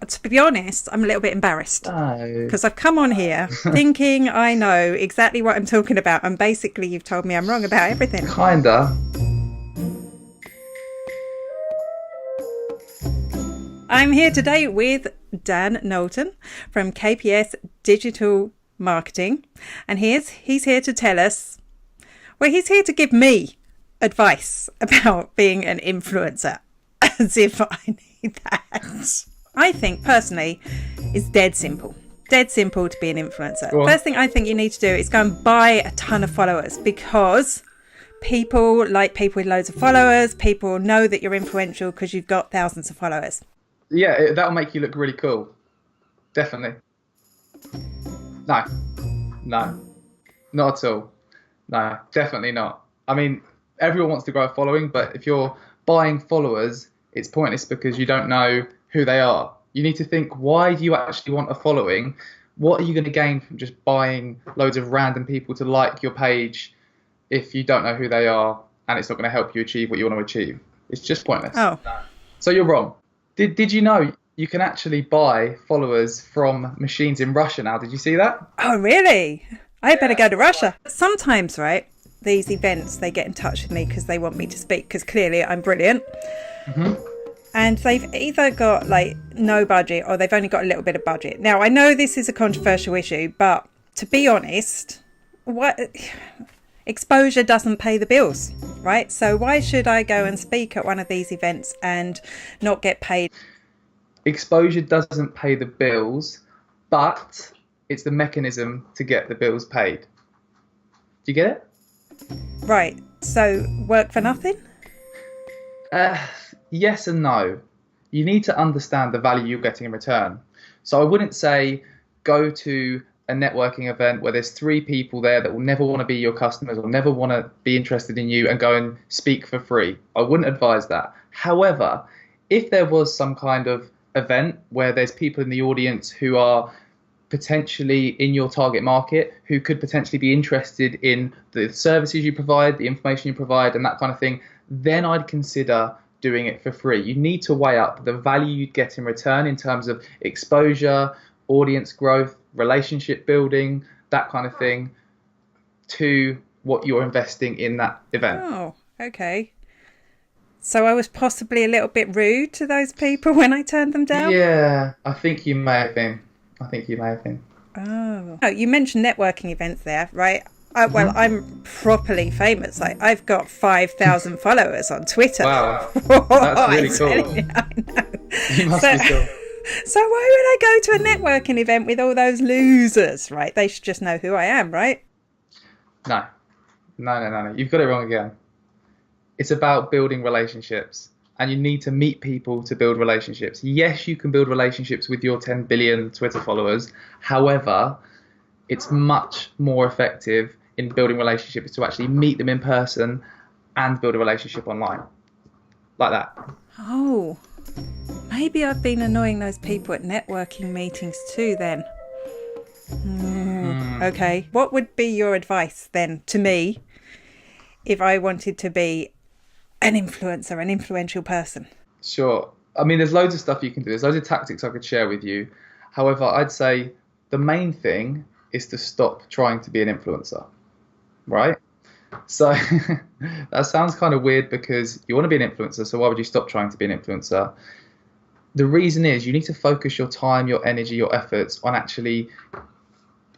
To be honest, I'm a little bit embarrassed No. because I've come on here thinking I know exactly what I'm talking about, and basically you've told me I'm wrong about everything. Kinda. I'm here today with Dan Knowlton from KPS Digital Marketing, and he's here to tell us, well, he's here to give me advice about being an influencer, as if I need that. I think personally it's dead simple. Dead simple to be an influencer. Go on. First thing I think you need to do is go and buy a ton of followers, because people like people with loads of followers. People know that you're influential because you've got thousands of followers. Yeah, that'll make you look really cool. Definitely. No. No. Not at all. No, definitely not. I mean, everyone wants to grow a following, but if you're buying followers, it's pointless because you don't know who they are. You need to think, why do you actually want a following? What are you going to gain from just buying loads of random people to like your page if you don't know who they are and it's not going to help you achieve what you want to achieve? It's just pointless. Oh, So you're wrong. Did you know you can actually buy followers from machines in Russia now? Did you see that? oh, really? I better go to Russia. Sometimes, right, these events, they get in touch with me because they want me to speak, because clearly I'm brilliant. And they've either got like no budget or they've only got a little bit of budget. Now, I know this is a controversial issue, but to be honest, what exposure doesn't pay the bills, right? So why should I go and speak at one of these events and not get paid? Exposure doesn't pay the bills, but it's the mechanism to get the bills paid. Do you get it? Right. So work for nothing? Yes and no. You need to understand the value you're getting in return. So I wouldn't say go to a networking event where there's 3 people there that will never want to be your customers or never want to be interested in you and go and speak for free. I wouldn't advise that. However, if there was some kind of event where there's people in the audience who are potentially in your target market, who could potentially be interested in the services you provide, the information you provide, and that kind of thing, then I'd consider doing it for free. You need to weigh up the value you'd get in return in terms of exposure, audience growth, relationship building, that kind of thing, to what you're investing in that event. Oh, okay. So I was possibly a little bit rude to those people when I turned them down? Yeah, I think you may have been. Oh, you mentioned networking events there, right? Well, I'm properly famous. Like, I've got 5,000 followers on Twitter. Wow, that's really cool. I know. You must So, be cool. so why would I go to a networking event with all those losers, right? They should just know who I am, right? No. You've got it wrong again. It's about building relationships, and you need to meet people to build relationships. Yes, you can build relationships with your 10 billion Twitter followers. However, it's much more effective in building relationships to actually meet them in person and build a relationship online. Like that. Oh, maybe I've been annoying those people at networking meetings too then. Okay. What would be your advice then to me if I wanted to be an influencer, an influential person? Sure. I mean, there's loads of stuff you can do. There's loads of tactics I could share with you. However, I'd say the main thing is to stop trying to be an influencer, right? So that sounds kind of weird because you want to be an influencer, so why would you stop trying to be an influencer? The reason is you need to focus your time, your energy, your efforts on actually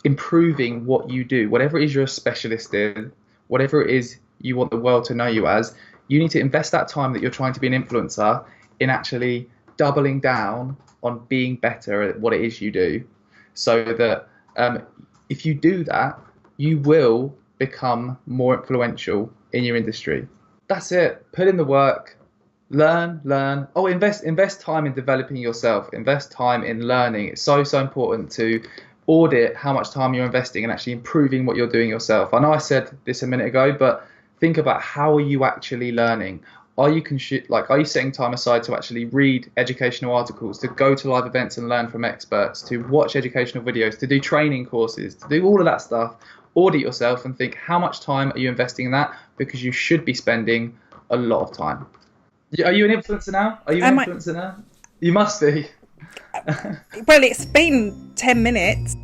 improving what you do. Whatever it is you're a specialist in, whatever it is you want the world to know you as, you need to invest that time that you're trying to be an influencer in actually doubling down on being better at what it is you do, so that if you do that, you will become more influential in your industry. That's it. Put in the work, learn. Oh, invest time in developing yourself. Invest time in learning. It's so important to audit how much time you're investing and actually improving what you're doing yourself. I know I said this a minute ago, but think about, how are you actually learning? Are you setting time aside to actually read educational articles, to go to live events and learn from experts, to watch educational videos, to do training courses, to do all of that stuff? Audit yourself and think, how much time are you investing in that? Because you should be spending a lot of time. Are you an influencer now? You must be. Well, it's been 10 minutes.